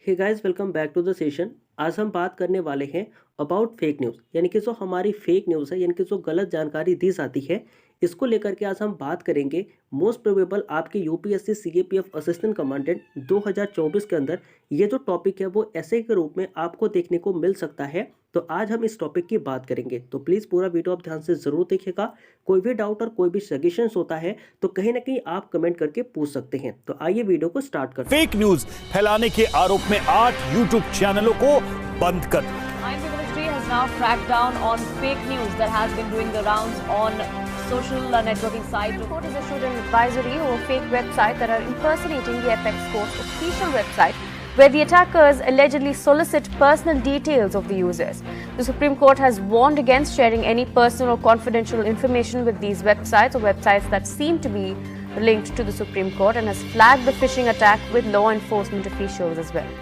Hey guys, welcome back to the session. आज हम बात करने वाले हैं अबाउट फेक न्यूज़, यानी कि जो हमारी फेक न्यूज़ है, यानी कि जो गलत जानकारी दी जाती है, इसको लेकर के आज हम बात करेंगे। मोस्ट प्रोबेबल आपके यूपीएससी सीएपीएफ असिस्टेंट कमांडेंट 2024 के अंदर ये जो टॉपिक है वो ऐसे के रूप में आपको देखने को मिल सकता है। तो आज हम इस टॉपिक की बात करेंगे, तो प्लीज़ पूरा वीडियो आप ध्यान से ज़रूर देखिएगा। कोई भी डाउट और कोई भी सजेशंस होता है तो कहीं ना कहीं आप कमेंट करके पूछ सकते हैं। तो आइए वीडियो को स्टार्ट करते हैं। फेक न्यूज फैलाने के आरोप में 8 यूट्यूब चैनलों को बंद कर दिया। IT Ministry has now cracked down on fake news that has been doing the rounds on social networking sites. The court has issued an advisory over fake websites that are impersonating the Apex Court's official website, where the attackers allegedly solicit personal details of the users. The Supreme Court has warned against sharing any personal or confidential information with these websites or websites that seem to be linked to the Supreme Court, and has flagged the phishing attack with law enforcement officials as well.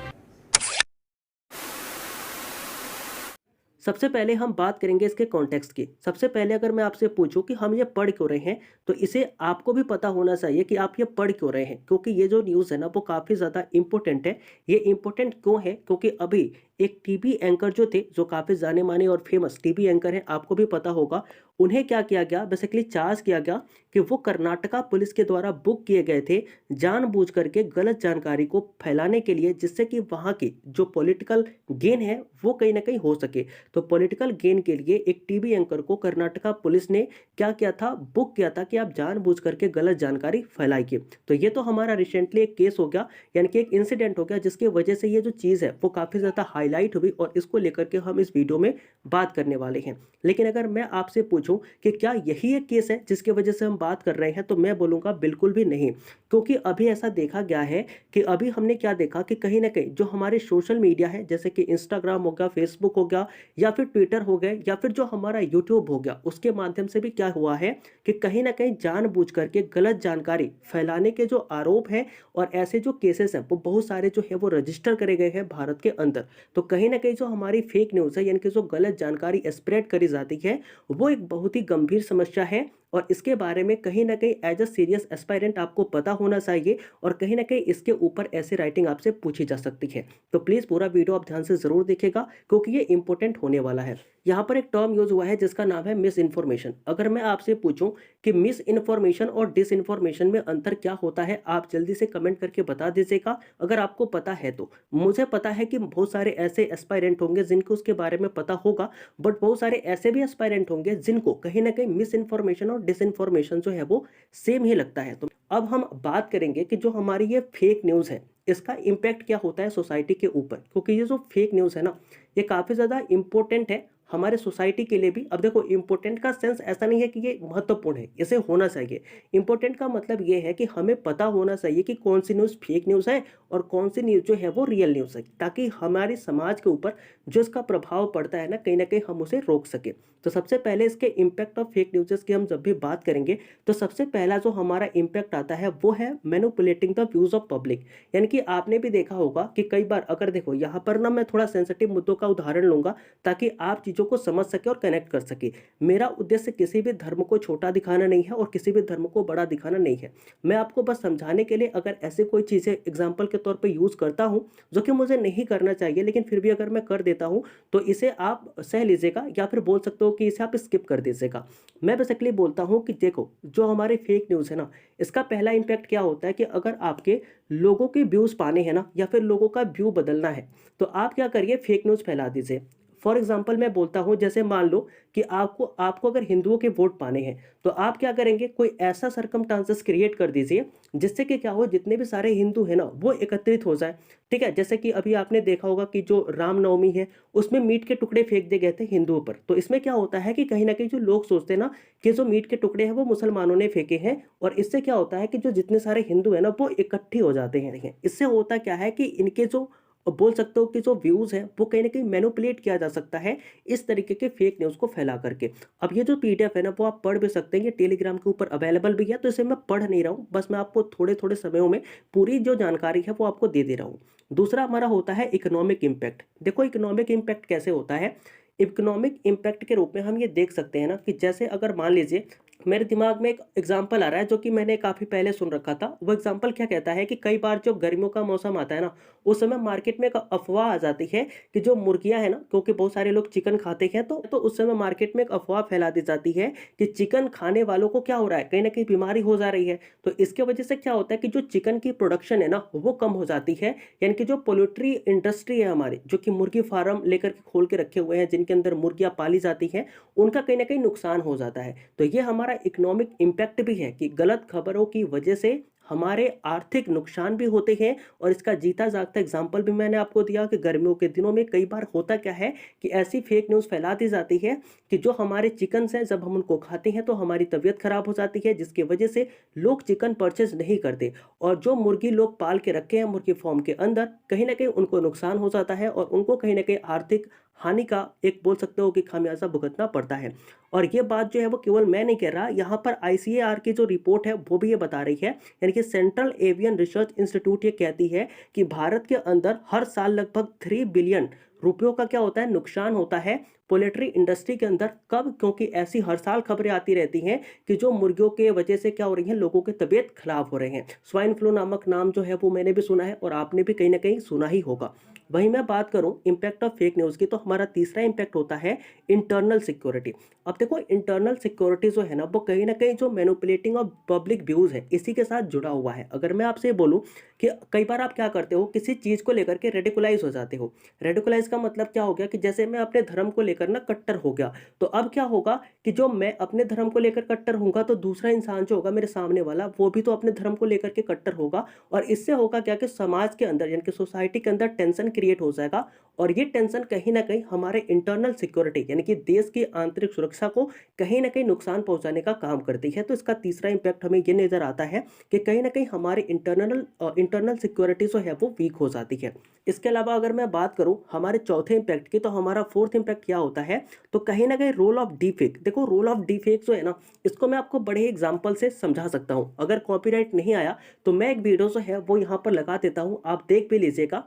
सबसे पहले हम बात करेंगे इसके context की। सबसे पहले अगर मैं आपसे पूछूं कि हम ये पढ़ क्यों रहे हैं, तो इसे आपको भी पता होना चाहिए कि आप ये पढ़ क्यों रहे हैं, क्योंकि ये जो न्यूज़ है ना वो काफ़ी ज़्यादा इंपॉर्टेंट है। ये इंपॉर्टेंट क्यों है? क्योंकि अभी एक टीवी एंकर जो थे, जो काफ़ी जाने माने और फेमस टीवी एंकर हैं, आपको भी पता होगा, उन्हें क्या किया गया, बेसिकली चार्ज किया गया कि वो कर्नाटका पुलिस के द्वारा बुक किए गए थे जानबूझ करके गलत जानकारी को फैलाने के लिए, जिससे कि वहाँ की जो पॉलिटिकल गेन है वो कहीं ना कहीं हो सके। तो पॉलिटिकल गेन के लिए एक टीवी एंकर को कर्नाटका पुलिस ने क्या किया था, बुक किया था कि आप जानबूझ करके गलत जानकारी फैलाइए। तो ये तो हमारा रिसेंटली एक केस हो गया, यानी कि एक इंसिडेंट हो गया, जिसकी वजह से ये जो चीज़ है वो काफ़ी ज़्यादा हाईलाइट हुई और इसको लेकर के हम इस वीडियो में बात करने वाले हैं। लेकिन अगर मैं आपसे पूछूं कि क्या यही एक केस है जिसकी वजह से हम बात कर रहे हैं, तो मैं बोलूँगा बिल्कुल भी नहीं। क्योंकि अभी ऐसा देखा गया है कि अभी हमने क्या देखा कि कहीं ना कहीं जो हमारे सोशल मीडिया है, जैसे कि इंस्टाग्राम हो गया, फेसबुक हो गया, या फिर ट्विटर हो गए, या फिर जो हमारा यूट्यूब हो गया, उसके माध्यम से भी क्या हुआ है कि कहीं ना कहीं जानबूझ करके गलत जानकारी फैलाने के जो आरोप हैं और ऐसे जो केसेस हैं वो बहुत सारे जो है वो रजिस्टर करे गए हैं भारत के अंदर। तो कहीं ना कहीं जो हमारी फेक न्यूज़ है, यानी कि जो गलत जानकारी स्प्रेड करी जाती है, वो एक बहुत ही गंभीर समस्या है। और इसके बारे में कहीं ना कहीं एज अ सीरियस एस्पायरेंट आपको पता होना चाहिए, और कहीं ना कहीं इसके ऊपर ऐसे राइटिंग आपसे पूछी जा सकती है। तो प्लीज़ पूरा वीडियो आप ध्यान से ज़रूर देखिएगा, क्योंकि ये इंपॉर्टेंट होने वाला है। यहाँ पर एक टर्म यूज हुआ है जिसका नाम है मिस इन्फॉर्मेशन। अगर मैं आपसे पूछूं कि मिस इन्फॉर्मेशन और डिस इन्फॉर्मेशन में अंतर क्या होता है, आप जल्दी से कमेंट करके बता दीजिएगा अगर आपको पता है तो। मुझे पता है कि बहुत सारे ऐसे एस्पायरेंट होंगे जिनको उसके बारे में पता होगा, बट बहुत सारे ऐसे भी एस्पायरेंट होंगे जिनको कहीं ना कहीं मिस इन्फॉर्मेशन और डिस इन्फॉर्मेशन जो है वो सेम ही लगता है। तो अब हम बात करेंगे कि जो हमारी ये फेक न्यूज़ है, इसका इम्पैक्ट क्या होता है सोसाइटी के ऊपर, क्योंकि ये जो फेक न्यूज़ है ना, ये काफ़ी ज़्यादा इंपॉर्टेंट है हमारे सोसाइटी के लिए भी। अब देखो, इंपॉर्टेंट का सेंस ऐसा नहीं है कि ये महत्वपूर्ण है, इसे होना चाहिए। इंपॉर्टेंट का मतलब ये है कि हमें पता होना चाहिए कि कौन सी न्यूज़ फेक न्यूज़ है और कौन सी न्यूज़ जो है वो रियल न्यूज़ है, ताकि हमारे समाज के ऊपर जो इसका प्रभाव पड़ता है ना, कहीं ना कहीं हम उसे रोक सके। तो सबसे पहले इसके इम्पैक्ट ऑफ फेक न्यूज़ की हम जब भी बात करेंगे, तो सबसे पहला जो हमारा इम्पैक्ट आता है वो है manipulating the views of public. यानी कि आपने भी देखा होगा कि कई बार, अगर देखो यहाँ पर ना मैं थोड़ा सेंसिटिव मुद्दों का उदाहरण लूंगा ताकि आप चीज़ों को समझ सके और कनेक्ट कर सके। मेरा उद्देश्य किसी भी धर्म को छोटा दिखाना नहीं है और किसी भी धर्म को बड़ा दिखाना नहीं है। मैं आपको बस समझाने के लिए अगर ऐसे कोई चीज़ें एग्जाम्पल के तौर पर यूज़ करता हूँ जो कि मुझे नहीं करना चाहिए, लेकिन फिर भी अगर मैं कर देता हूँ तो इसे आप सह लीजिएगा, या फिर बोल सकते हो कि इसे आप स्किप कर दीजिएगा। मैं बेसिकली बोलता हूँ कि देखो, जो हमारी फेक न्यूज़ है ना, इसका पहला इंपैक्ट क्या होता है कि अगर आपके लोगों के व्यूज़ पाने हैं ना, या फिर लोगों का व्यू बदलना है, तो आप क्या करिए, फेक न्यूज़ फैला दीजिए। फॉर एग्जाम्पल मैं बोलता हूँ, जैसे मान लो कि आपको आपको अगर हिंदुओं के वोट पाने हैं, तो आप क्या करेंगे, कोई ऐसा सरकमस्टांसेस क्रिएट कर दीजिए जिससे कि क्या हो, जितने भी सारे हिंदू हैं ना वो एकत्रित हो जाए। ठीक है, जैसे कि अभी आपने देखा होगा कि जो रामनवमी है उसमें मीट के टुकड़े फेंक दिए गए थे हिंदुओं पर। तो इसमें क्या होता है कि कहीं ना कहीं जो लोग सोचते हैं ना कि जो मीट के टुकड़े हैं वो मुसलमानों ने फेंके हैं, और इससे क्या होता है कि जो जितने सारे हिंदू हैं ना वो इकट्ठे हो जाते हैं। इससे होता क्या है कि इनके जो बोल सकते हो कि जो व्यूज़ हैं वो कहीं ना कहीं मैनिपुलेट किया जा सकता है इस तरीके के फेक न्यूज़ को फैला करके। अब ये जो पीडीएफ है ना वो आप पढ़ भी सकते हैं, ये टेलीग्राम के ऊपर अवेलेबल भी है, तो इसे मैं पढ़ नहीं रहा हूँ, बस मैं आपको थोड़े थोड़े समयों में पूरी जो जानकारी है वो आपको दे दे रहा हूँ। दूसरा हमारा होता है इकोनॉमिक इम्पैक्ट। देखो, इकोनॉमिक इम्पैक्ट कैसे होता है। इकोनॉमिक इम्पैक्ट के रूप में हम ये देख सकते हैं ना कि जैसे अगर मान लीजिए मेरे दिमाग में एक एग्जाम्पल आ रहा है जो कि मैंने काफ़ी पहले सुन रखा था। वो एग्जाम्पल क्या कहता है कि कई बार जब गर्मियों का मौसम आता है ना, उस समय मार्केट में एक अफ़वाह आ जाती है कि जो मुर्गियाँ हैं ना, क्योंकि बहुत सारे लोग चिकन खाते हैं, तो उस समय मार्केट में एक अफ़वाह फैला दी जाती है कि चिकन खाने वालों को क्या हो रहा है, कहीं न कहीं बीमारी हो जा रही है। तो इसके वजह से क्या होता है कि जो चिकन की प्रोडक्शन है ना, वो कम हो जाती है। यानी कि जो पोल्ट्री इंडस्ट्री है हमारी, जो कि मुर्गी फार्म लेकर के खोल के रखे हुए हैं, जिनके अंदर मुर्गियाँ पाली जाती हैं, उनका कहीं न कहीं नुकसान हो जाता है। तो ये हमारा इकोनॉमिक इम्पैक्ट भी है कि गलत खबरों की वजह से हमारे आर्थिक नुकसान भी होते हैं। और इसका जीता जागता एग्जाम्पल भी मैंने आपको दिया कि गर्मियों के दिनों में कई बार होता क्या है कि ऐसी फेक न्यूज़ फैला दी जाती है कि जो हमारे चिकन्स हैं, जब हम उनको खाते हैं तो हमारी तबीयत खराब हो जाती है, जिसकी वजह से लोग चिकन परचेज नहीं करते। और जो मुर्गी लोग पाल के रखे हैं मुर्गी फार्म के अंदर, कहीं ना कहीं उनको नुकसान हो जाता है और उनको कहीं ना कहीं आर्थिक हानि का एक बोल सकते हो कि खामियाजा भुगतना पड़ता है। और ये बात जो है वो केवल मैं नहीं कह रहा, यहाँ पर आईसीएआर की जो रिपोर्ट है वो भी ये बता रही है। यानी कि सेंट्रल एवियन रिसर्च इंस्टीट्यूट ये कहती है कि भारत के अंदर हर साल लगभग 3 बिलियन रुपयों का क्या होता है, नुकसान होता है पोल्ट्री इंडस्ट्री के अंदर। कब? क्योंकि ऐसी हर साल खबरें आती रहती हैं कि जो मुर्गियों के वजह से क्या हो रही है, लोगों की तबीयत खराब हो रहे हैं। स्वाइन फ्लू नामक नाम जो है वो मैंने भी सुना है और आपने भी कहीं ना कहीं सुना ही होगा। वहीं मैं बात करूं इम्पैक्ट ऑफ फेक न्यूज़ की, तो हमारा तीसरा इम्पैक्ट होता है इंटरनल सिक्योरिटी। अब देखो, इंटरनल सिक्योरिटी जो है ना, वो कहीं ना कहीं जो मैनिपुलेटिंग ऑफ पब्लिक व्यूज है, इसी के साथ जुड़ा हुआ है। अगर मैं आपसे बोलूं कि कई बार आप क्या करते हो, किसी चीज को लेकर के रेडिकुलाइज हो जाते हो। रेडिकुलाइज का मतलब क्या हो गया कि जैसे मैं अपने धर्म को लेकर ना कट्टर हो गया, तो अब क्या होगा कि जो मैं अपने धर्म को लेकर कट्टर होऊंगा, तो दूसरा इंसान जो होगा मेरे सामने वाला, वो भी तो अपने धर्म को लेकर के कट्टर होगा। और इससे होगा क्या कि समाज के अंदर यानी कि सोसाइटी के अंदर टेंशन क्रिएट हो जाएगा। और ये टेंशन कहीं ना कहीं हमारे इंटरनल सिक्योरिटी यानी कि देश की आंतरिक सुरक्षा को कहीं ना कहीं नुकसान पहुंचाने का काम करती है। तो इसका तीसरा इंपैक्ट हमें ये नजर आता है कि कहीं ना कहीं हमारे इंटरनल सिक्योरिटी जो है वो वीक हो जाती है। इसके अलावा अगर मैं बात करूं हमारे चौथे इंपैक्ट की, तो हमारा फोर्थ इंपैक्ट क्या होता है, तो कहीं ना कहीं रोल ऑफ डीफेक। देखो, रोल ऑफ डीफेक जो है ना, इसको मैं आपको बड़े एग्जाम्पल से समझा सकता हूं। अगर कॉपीराइट नहीं आया तो मैं एक वीडियो जो है वो यहाँ पर लगा देता हूँ, आप देख भी लीजिएगा।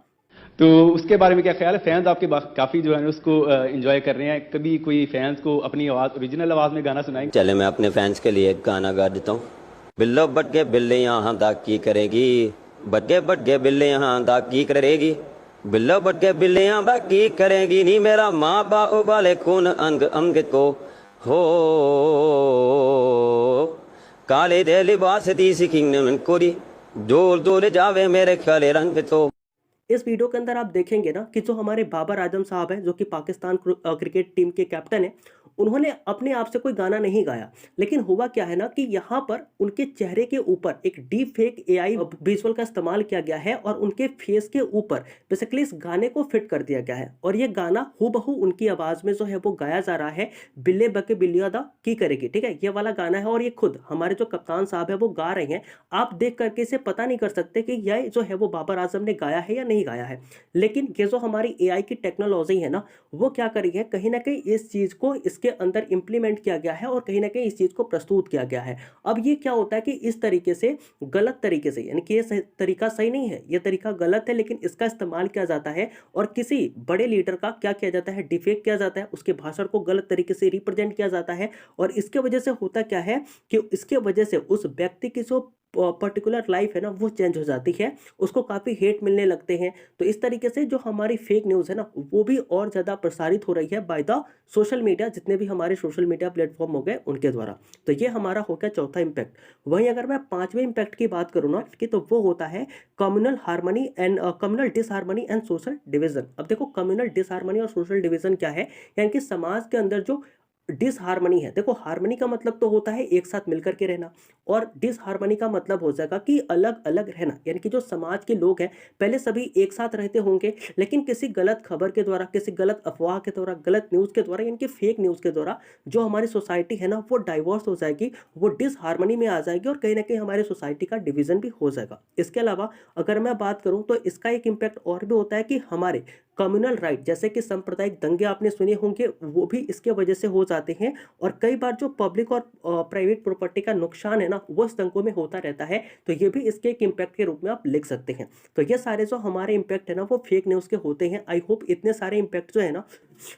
तो उसके बारे में क्या ख्याल है? फैंस आपके काफी जो है ना उसको एंजॉय कर रहे हैं। कभी कोई फैंस को अपनी आवाज ओरिजिनल आवाज में गाना सुनाएंगे? चले मैं अपने फैंस के लिए एक गाना गा देता हूँ। बिल्लो बट के बिल्ले यहाँ दाग की करेगी, बट के बिल्ले यहाँ दाग की करेगी, बिल्लो बट के बिल्ले यहाँ दाग की करेगी, नी मेरा माँ बाप वाले खून अंग अंग को हो, काले दे लिबास दी सिखिंग कोरी, डोल डोल जावे मेरे काले रंग तो। इस वीडियो के अंदर आप देखेंगे ना कि जो हमारे बाबर आजम साहब हैं, जो कि पाकिस्तान क्रिकेट टीम के कैप्टन हैं, उन्होंने अपने आप से कोई गाना नहीं गाया। लेकिन हुआ क्या है ना कि यहाँ पर उनके चेहरे के ऊपर एक डीप फेक एआई विजुअल का इस्तेमाल किया गया है और उनके फेस के ऊपर बेसिकली इस गाने को फिट कर दिया गया है। और ये गाना हूबहू उनकी आवाज में जो है वो गाया जा रहा है, बिल्ले बके बिल्लिया दा की करेगी। ठीक है, ये वाला गाना है और ये खुद हमारे जो कप्तान साहब है वो गा रहे हैं। आप देख करके इसे पता नहीं कर सकते कि यह जो है वो बाबर आजम ने गाया है या नहीं गाया है। लेकिन ये जो हमारी एआई की टेक्नोलॉजी है ना, वो क्या करी है, कहीं ना कहीं इस चीज को इसके अंदर इंप्लीमेंट किया गया है और कहीं ना कहीं इस चीज को प्रस्तुत किया गया है। अब ये क्या होता है कि इस तरीके से गलत तरीके से, यानी कि ये तरीका सही नहीं है, ये तरीका गलत है, लेकिन इसका इस्तेमाल किया जाता है और किसी बड़े लीडर का क्या किया जाता है, डिफेक्ट किया जाता है, उसके भाषण को गलत तरीके से रिप्रेजेंट किया जाता है। और इसके वजह से होता क्या है कि इसके वजह से उस व्यक्ति की जो पर्टिकुलर लाइफ है ना वो चेंज हो जाती है, उसको काफ़ी हेट मिलने लगते हैं। तो इस तरीके से जो हमारी फेक न्यूज़ है ना वो भी और ज़्यादा प्रसारित हो रही है बाय द सोशल मीडिया, जितने भी हमारे सोशल मीडिया प्लेटफॉर्म हो गए उनके द्वारा। तो ये हमारा हो गया चौथा इम्पैक्ट। वहीं अगर मैं पांचवें इम्पैक्ट की बात करूँ ना कि तो वो होता है communal disharmony and social division. अब देखो, कम्युनल डिसहार्मनी और सोशल डिवीजन क्या है, यानी कि समाज के अंदर जो डिसहार्मनी है। देखो, हार्मनी का मतलब तो होता है एक साथ मिलकर के रहना, और डिसहार्मनी का मतलब हो जाएगा कि अलग अलग रहना। यानी कि जो समाज के लोग हैं पहले सभी एक साथ रहते होंगे, लेकिन किसी गलत खबर के द्वारा, किसी गलत अफवाह के द्वारा, गलत न्यूज़ के द्वारा, यानी कि फेक न्यूज़ के द्वारा जो हमारी सोसाइटी है ना वो डाइवर्स हो जाएगी, वो डिसहार्मनी में आ जाएगी और कहीं ना कहीं हमारी सोसाइटी का डिवीजन भी हो जाएगा। इसके अलावा अगर मैं बात करूं तो इसका एक इम्पैक्ट और भी होता है कि हमारे कम्युनल राइट, जैसे कि सांप्रदायिक दंगे आपने सुने होंगे, वो भी इसके वजह से हो जाते हैं। और कई बार जो पब्लिक और प्राइवेट प्रॉपर्टी का नुकसान है ना वो इस दंगों में होता रहता है। तो ये भी इसके एक इम्पैक्ट के रूप में आप लिख सकते हैं। तो ये सारे जो हमारे इम्पैक्ट है ना वो फेक न्यूज़ के होते हैं। आई होप इतने सारे इम्पैक्ट जो है ना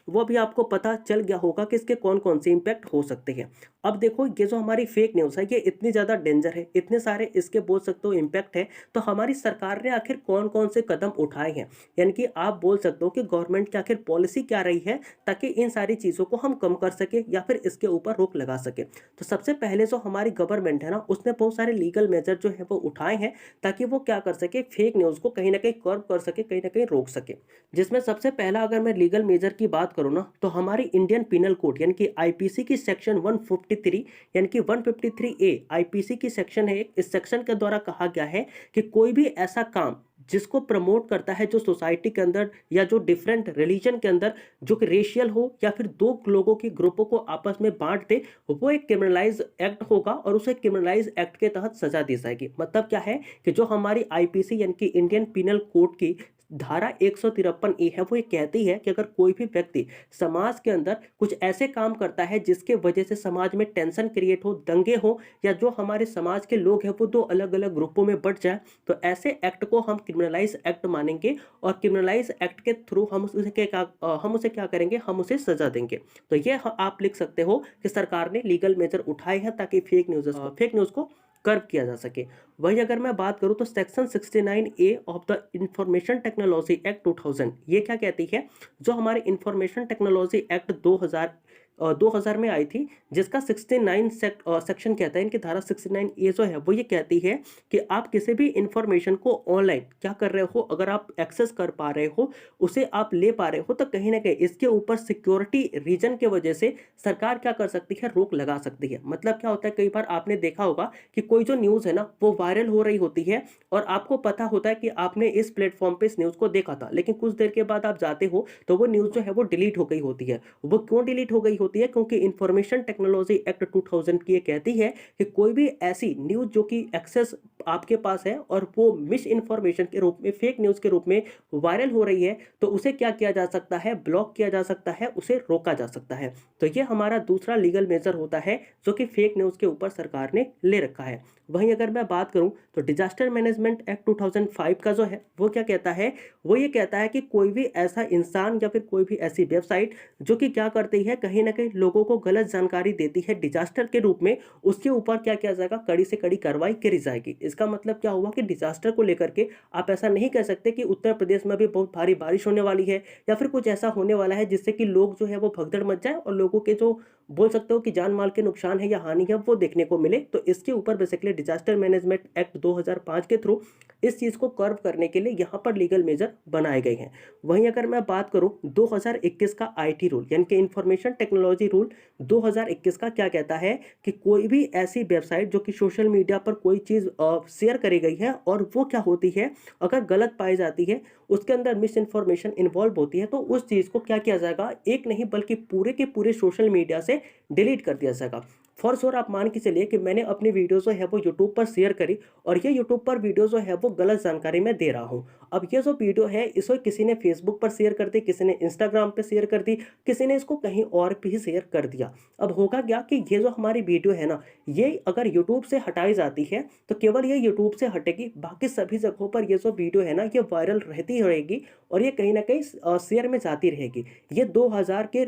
वो भी आपको पता चल गया होगा कि इसके कौन कौन से इम्पैक्ट हो सकते हैं। अब देखो ये जो हमारी फेक न्यूज़ है ये इतनी ज़्यादा डेंजर है, इतने सारे इसके बोल सकते हो इम्पैक्ट है, तो हमारी सरकार ने आखिर कौन कौन से कदम उठाए हैं, यानी कि आप बोल सकते हो कि गवर्नमेंट की आखिर पॉलिसी क्या रही है ताकि इन सारी चीज़ों को हम कम कर सके या फिर इसके ऊपर रोक लगा सके। तो सबसे पहले जो हमारी गवर्नमेंट है ना उसने बहुत सारे लीगल मेजर जो है वो उठाए हैं ताकि वो क्या कर सके, फेक न्यूज़ को कहीं ना कहीं कर्ब कर सके, कहीं ना कहीं रोक सके। जिसमें सबसे पहला अगर मैं लीगल मेजर की बात करूँ ना तो हमारी इंडियन पिनल कोड यानी कि आईपीसी की सेक्शन 153 यानी कि 153A आईपीसी की सेक्शन है, इस सेक्शन के द्वारा कहा गया है कि कोई भी ऐसा काम जिसको प्रमोट करता है जो सोसाइटी के अंदर या जो डिफरेंट रिलीजन के अंदर जो कि रेशियल हो या फिर दो लोगों के ग्रुपों को आपस में बांट दे, वो एक क्रिमिनलाइज एक्ट होगा और उसे क्रिमिनलाइज एक्ट के तहत सजा दी जाएगी। मतलब क्या है कि जो हमारी आईपीसी यानी कि इंडियन पिनल कोड की धारा 153A है वो ये कहती है कि अगर कोई भी व्यक्ति समाज के अंदर कुछ ऐसे काम करता है जिसके वजह से समाज में टेंशन क्रिएट हो, दंगे हो या जो हमारे समाज के लोग हैं वो दो अलग अलग ग्रुपों में बट जाए, तो ऐसे एक्ट को हम क्रिमिनलाइज एक्ट मानेंगे और क्रिमिनलाइज एक्ट के थ्रू हम उसे क्या करेंगे, हम उसे सजा देंगे। तो ये आप लिख सकते हो कि सरकार ने लीगल मेजर उठाए हैं ताकि फेक न्यूज़ को कर्व किया जा सके। वही अगर मैं बात करूं तो section 69A of the information technology act 2000 ये क्या कहती है, जो हमारे इंफॉर्मेशन टेक्नोलॉजी एक्ट 2000 में आई थी, जिसका 69 सेक्शन कहता है, इनकी धारा 69A जो है वो ये कहती है कि आप किसी भी इंफॉर्मेशन को ऑनलाइन क्या कर रहे हो, अगर आप एक्सेस कर पा रहे हो, उसे आप ले पा रहे हो, तो कहीं ना कहीं इसके ऊपर सिक्योरिटी रीजन के वजह से सरकार क्या कर सकती है, रोक लगा सकती है। मतलब क्या होता है, कई बार आपने देखा होगा कि कोई जो न्यूज़ है ना वो वायरल हो रही होती है और आपको पता होता है कि आपने इस प्लेटफॉर्म पे इस न्यूज़ को देखा था, लेकिन कुछ देर के बाद आप जाते हो तो वो न्यूज़ जो है वो डिलीट हो गई होती है। वो क्यों डिलीट हो गई होती है, क्योंकि इंफॉर्मेशन टेक्नोलॉजी एक्ट 2000 की ये कहती है कि कोई भी ऐसी न्यूज़ जो कि एक्सेस आपके पास है और वो मिस इन्फॉर्मेशन के रूप में, फेक न्यूज़ के रूप में वायरल हो रही है, तो उसे क्या किया जा सकता है, ब्लॉक किया जा सकता है, उसे रोका जा सकता है। तो ये हमारा दूसरा लीगल मेजर होता है जो कि फेक न्यूज़ के ऊपर सरकार ने ले रखा है। वहीं अगर मैं बात करूं तो डिजास्टर मैनेजमेंट एक्ट 2005 का जो है वो क्या कहता है, वो ये कहता है कि कोई भी ऐसा इंसान या फिर कोई भी ऐसी वेबसाइट जो कि क्या करती है, कहीं ना कहीं लोगों को गलत जानकारी देती है डिजास्टर के रूप में, उसके ऊपर क्या किया जाएगा, कड़ी से कड़ी कार्रवाई करी जाएगी। इसका मतलब क्या हुआ कि डिजास्टर को लेकर के आप ऐसा नहीं कह सकते कि उत्तर प्रदेश में भी बहुत भारी बारिश होने वाली है या फिर कुछ ऐसा होने वाला है जिससे कि लोग जो है वो भगदड़ मच जाए और लोगों के जो बोल सकते हो कि जान माल के नुकसान है या हानि है वो देखने को मिले। तो इसके ऊपर बेसिकली डिजास्टर मैनेजमेंट एक्ट 2005 के थ्रू इस चीज़ को कर्व करने के लिए यहाँ पर लीगल मेजर बनाए गए हैं। वहीं अगर मैं बात करूँ 2021 का आईटी रूल यानी कि इंफॉर्मेशन टेक्नोलॉजी रूल 2021 का क्या कहता है कि कोई भी ऐसी वेबसाइट जो कि सोशल मीडिया पर कोई चीज़ शेयर करी गई है और वो क्या होती है, अगर गलत पाई जाती है, उसके अंदर मिस इन्फॉर्मेशन इन्वॉल्व होती है, तो उस चीज़ को क्या किया जाएगा, एक नहीं बल्कि पूरे के पूरे सोशल मीडिया से डिलीट कर दिया जाएगा। फॉर श्योर आप मान के चलिए कि मैंने अपनी वीडियो जो है वो यूट्यूब पर शेयर करी और ये यूट्यूब पर वीडियो जो है वो गलत जानकारी मैं दे रहा हूँ। अब ये जो वीडियो है इसको किसी ने फेसबुक पर शेयर कर दी, किसी ने इंस्टाग्राम पर शेयर कर दी, किसी ने इसको कहीं और भी शेयर कर दिया। अब होगा क्या कि ये जो हमारी वीडियो है ना, ये अगर यूट्यूब से हटाई जाती है तो केवल ये यूट्यूब से हटेगी, बाकी सभी जगहों पर ये जो वीडियो है ना ये वायरल रहती रहेगी और ये कहीं ना कहीं शेयर में जाती रहेगी। ये 2000 के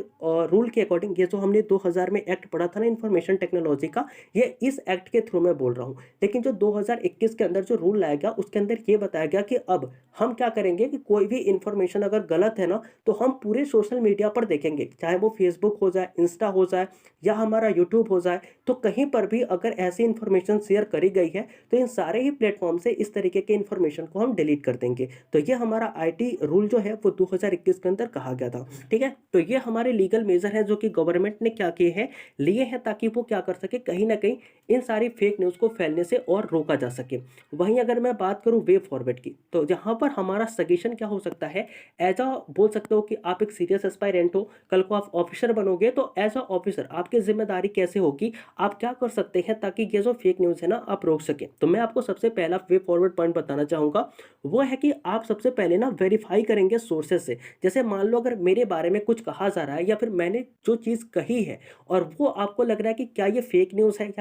रूल के अकॉर्डिंग, ये जो हमने 2000 में एक्ट पढ़ा था ना इंफॉर्मेशन टेक्नोलॉजी का, ये इस एक्ट के थ्रू मैं बोल रहा हूँ। लेकिन जो 2021 के अंदर जो रूल लाया गया उसके अंदर ये बताया गया कि अब हम क्या करेंगे कि कोई भी इंफॉर्मेशन अगर गलत है ना तो हम पूरे सोशल मीडिया पर देखेंगे, चाहे वो फेसबुक हो जाए, इंस्टा हो जाए या हमारा यूट्यूब हो जाए, तो कहीं पर भी अगर ऐसी इंफॉर्मेशन शेयर करी गई है तो इन सारे ही प्लेटफॉर्म से इस तरीके के इंफॉर्मेशन को हम डिलीट कर देंगे। तो ये हमारा आईटी रूल जो है वो 2021 के अंदर कहा गया था। ठीक है, तो ये हमारे लीगल मेजर है जो कि गवर्नमेंट ने क्या किए हैं, लिए हैं ताकि वो क्या कर सके, कहीं ना कहीं इन सारी फेक न्यूज़ को फैलने से और रोका जा सके। वहीं अगर मैं बात करूं वे फॉरवर्ड की, तो जहां पर हमारा सजेशन क्या हो सकता है, एज अ बोल सकते हो कि आप एक सीरियस एस्पायरेंट हो, कल को आप ऑफिसर बनोगे, तो एज अ ऑफिसर आपकी जिम्मेदारी कैसे होगी, आप क्या कर सकते हैं ताकि ये जो फेक न्यूज़ है ना आप रोक सके। तो मैं आपको सबसे पहला वे फॉरवर्ड पॉइंट बताना चाहूँगा, वो है कि आप सबसे पहले ना वेरीफाई करेंगे सोर्सेज से। जैसे मान लो अगर मेरे बारे में कुछ कहा जा रहा है या फिर मैंने जो चीज़ कही है और वो आपको लग रहा है कि क्या ये फेक न्यूज़ है,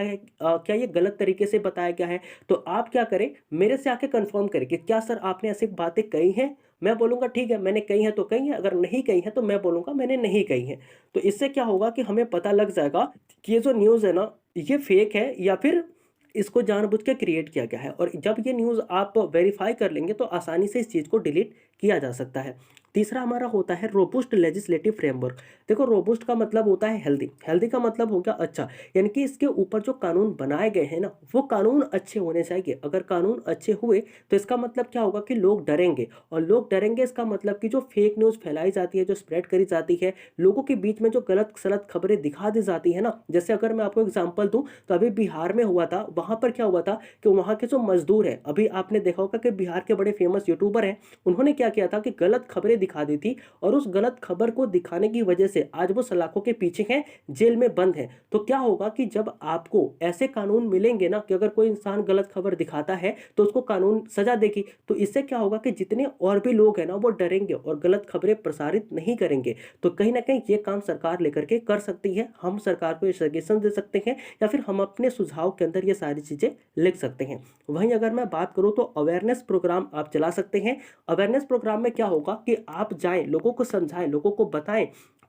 क्या ये गलत तरीके से बताया गया है, तो आप क्या करें, मेरे से आके कंफर्म करें कि क्या सर आपने ऐसी बातें कही हैं मैं बोलूँगा ठीक है मैंने कही है तो कही है, अगर नहीं कही है तो मैं बोलूँगा मैंने नहीं कही है। तो इससे क्या होगा कि हमें पता लग जाएगा कि ये जो न्यूज़ है ना ये फेक है या फिर इसको जानबूझ के क्रिएट किया गया है। और जब ये न्यूज़ आप वेरीफाई कर लेंगे तो आसानी से इस चीज़ को डिलीट किया जा सकता है। तीसरा हमारा होता है रोबुस्ट लेजिस्लेटिव फ्रेमवर्क। देखो रोबुस्ट का मतलब होता है हेल्दी, हेल्दी का मतलब हो गया अच्छा, यानी कि इसके ऊपर जो कानून बनाए गए हैं ना वो कानून अच्छे होने चाहिए। अगर कानून अच्छे हुए तो इसका मतलब क्या होगा कि लोग डरेंगे, और लोग डरेंगे इसका मतलब कि जो फेक न्यूज़ फैलाई जाती है, जो स्प्रेड करी जाती है, लोगों के बीच में जो गलत सलत खबरें दिखा दी जाती है ना, जैसे अगर मैं आपको एग्जाम्पल दूं तो अभी बिहार में हुआ था, वहां पर क्या हुआ था कि वहां के जो मजदूर है, अभी आपने देखा होगा कि बिहार के बड़े फेमस यूट्यूबर हैं, उन्होंने क्या किया था कि गलत खबरें दिखा दी थी, और उस गलत खबर को दिखाने की वजह से आज वो सलाखों के पीछे हैं, जेल में बंद है। तो क्या होगा कि जब आपको ऐसे कानून मिलेंगे ना कि अगर कोई इंसान गलत खबर दिखाता है तो उसको कानून सजा देगी, तो इससे क्या होगा कि जितने और भी लोग हैं ना वो डरेंगे और गलत खबरें प्रसारित नहीं करेंगे। तो कहीं ना कहीं ये काम सरकार लेकर के कर सकती है, हम सरकार को ये सजेशन दे सकते हैं या फिर हम अपने सुझाव के अंदर ये सारी चीजें लिख सकते हैं। वहीं अगर मैं बात करूं तो अवेयरनेस प्रोग्राम आप चला सकते हैं। अवेयरनेस प्रोग्राम में क्या होगा कि आप जाएं, लोगों को समझाएं, लोगों को बताएं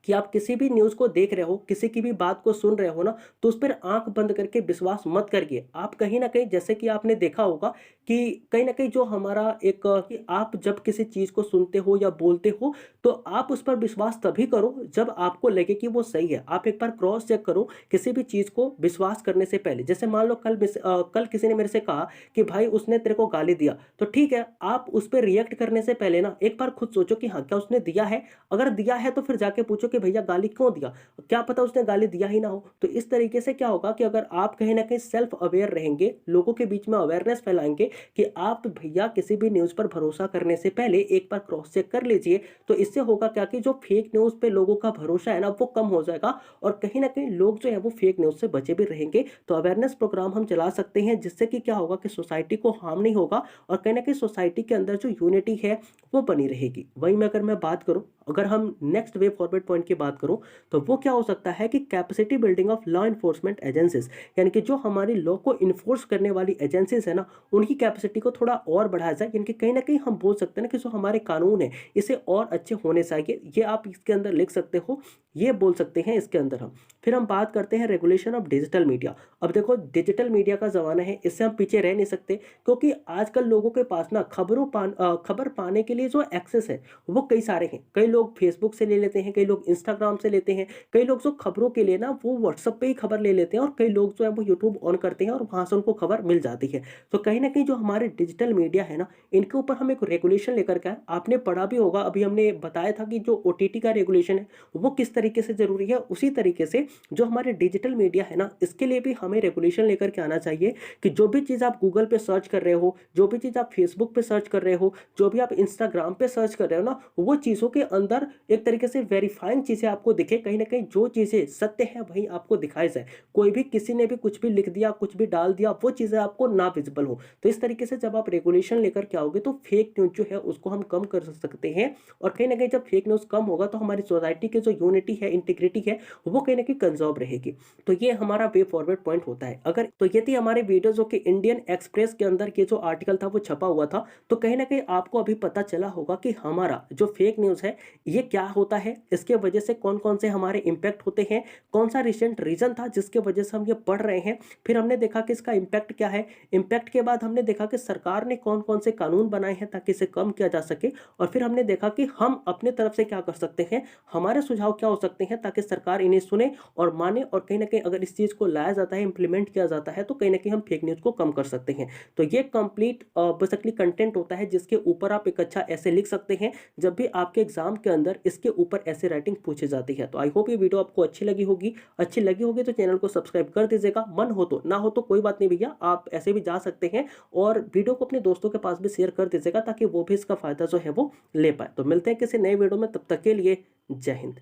कि आप किसी भी न्यूज़ को देख रहे हो, किसी की भी बात को सुन रहे हो ना, तो उस पर आंख बंद करके विश्वास मत करिए। आप कहीं ना कहीं, जैसे कि आपने देखा होगा कि कहीं ना कहीं जो हमारा एक कि आप जब किसी चीज़ को सुनते हो या बोलते हो तो आप उस पर विश्वास तभी करो जब आपको लगे कि वो सही है। आप एक बार क्रॉस चेक करो किसी भी चीज़ को विश्वास करने से पहले। जैसे मान लो कल किसी ने मेरे से कहा कि भाई उसने तेरे को गाली दिया, तो ठीक है, आप उस पर रिएक्ट करने से पहले ना एक बार खुद सोचो कि हाँ क्या उसने दिया है। अगर दिया है तो फिर जाके पूछो कि भैया गाली क्यों दिया, क्या पता उसने गाली दिया ही ना हो। तो इस तरीके से क्या होगा कि अगर आप कहीं ना कहीं सेल्फ अवेयर रहेंगे, लोगों के बीच में अवेयरनेस फैलाएंगे कि आप भैया किसी भी न्यूज़ पर भरोसा करने से पहले एक बार क्रॉस चेक कर लीजिए, तो इससे होगा क्या कि जो फेक न्यूज़ पे लोगों का भरोसा है ना वो कम हो जाएगा, और कहीं ना कहीं लोग जो है वो फेक न्यूज़ से बचे भी रहेंगे। तो अवेयरनेस प्रोग्राम हम चला सकते हैं जिससे कि क्या होगा कि सोसाइटी को हार्म नहीं होगा और कहीं ना कहीं सोसाइटी के अंदर जो यूनिटी है वो बनी रहेगी। वहीं में अगर मैं बात करूं, अगर हम नेक्स्ट वे फॉरवर्ड पॉइंट की बात करूं तो वो क्या हो सकता है कि capacity building of law enforcement agencies, यानी कि जो हमारी लॉ को इन्फोर्स करने वाली एजेंसीज है ना उनकी कैपेसिटी को थोड़ा और बढ़ाया जाए। यानी कि कहीं ना कहीं हम बोल सकते हैं ना कि जो हमारे कानून है इसे और अच्छे होने चाहिए, ये आप इसके अंदर लिख सकते हो, ये बोल सकते हैं इसके अंदर हम। फिर हम बात करते हैं रेगुलेशन ऑफ डिजिटल मीडिया। अब देखो डिजिटल मीडिया का ज़माना है, इससे हम पीछे रह नहीं सकते, क्योंकि आजकल लोगों के पास ना खबर पाने के लिए जो एक्सेस है वो कई सारे हैं। कई लोग फेसबुक से ले लेते हैं, कई लोग इंस्टाग्राम से लेते हैं, कई लोग जो खबरों के लिए ना वो व्हाट्सएप पे ही खबर ले लेते हैं, और कई लोग जो है वो यूट्यूब ऑन करते हैं और वहाँ से उनको खबर मिल जाती है। तो कहीं ना कहीं जो हमारे डिजिटल मीडिया है ना इनके ऊपर हम एक रेगुलेशन लेकर के आए। आपने पढ़ा भी होगा, अभी हमने बताया था कि जो OTT का रेगुलेशन है वो किस तरीके से जरूरी है, उसी तरीके से जो हमारे डिजिटल मीडिया है ना इसके लिए भी हमें रेगुलेशन लेकर के आना चाहिए कि जो भी चीज़ आप गूगल पे सर्च कर रहे हो, जो भी चीज़ आप फेसबुक पे सर्च कर रहे हो, जो भी आप इंस्टाग्राम पे सर्च कर रहे हो ना, वो चीज़ों के अंदर एक तरीके से वेरीफाइंग चीज़ें आपको दिखे, कहीं ना कहीं जो चीज़ें सत्य है वही आपको दिखाई जाए। कोई भी किसी ने भी कुछ भी लिख दिया, कुछ भी डाल दिया, वो चीज़ें आपको ना विजिबल हो। तो इस तरीके से जब आप रेगुलेशन लेकर के आओगे तो फेक न्यूज़ जो है उसको हम कम कर सकते हैं, और कहीं ना कहीं जब फेक न्यूज़ कम होगा तो हमारी सोसाइटी की जो यूनिटी है, इंटीग्रिटी है, वो कहीं ना कहीं कंजर्व रहेगी। तो ये हमारा वे फॉरवर्ड पॉइंट होता है। अगर तो ये थी हमारी वीडियो जो कि इंडियन एक्सप्रेस के अंदर ये जो आर्टिकल था वो छपा हुआ था। तो कहीं ना कहीं आपको अभी पता चला होगा कि हमारा जो फेक न्यूज़ है ये क्या होता है, इसके वजह से कौन कौन से हमारे इम्पैक्ट होते हैं, कौन सा रिसेंट रीजन था जिसके वजह से हम ये पढ़ रहे हैं। फिर हमने देखा कि इसका इम्पैक्ट क्या है। इम्पैक्ट के बाद हमने देखा कि सरकार ने कौन कौन से कानून बनाए हैं ताकि इसे कम किया जा सके, और फिर हमने देखा कि हम अपने तरफ से क्या कर सकते हैं, हमारे सुझाव क्या हो सकते हैं ताकि सरकार इन्हें सुने और माने, और कहीं ना कहीं अगर इस चीज़ को लाया जाता है, इंप्लीमेंट किया जाता है, तो कहीं ना कहीं हम फेक न्यूज़ को कम कर सकते हैं। तो ये कंप्लीट बेसिकली कंटेंट होता है जिसके ऊपर आप एक अच्छा ऐसे लिख सकते हैं जब भी आपके एग्जाम के अंदर इसके ऊपर ऐसे राइटिंग पूछी जाती है। तो आई होप ये वीडियो आपको अच्छी लगी होगी। अच्छी लगी होगी तो चैनल को सब्सक्राइब कर दीजिएगा, मन हो तो, ना हो तो कोई बात नहीं भैया, आप ऐसे भी जा सकते हैं, और वीडियो को अपने दोस्तों के पास भी शेयर कर दीजिएगा ताकि वो भी इसका फायदा जो है वो ले पाए। तो मिलते हैं किसी नए वीडियो में, तब तक के लिए जय हिंद।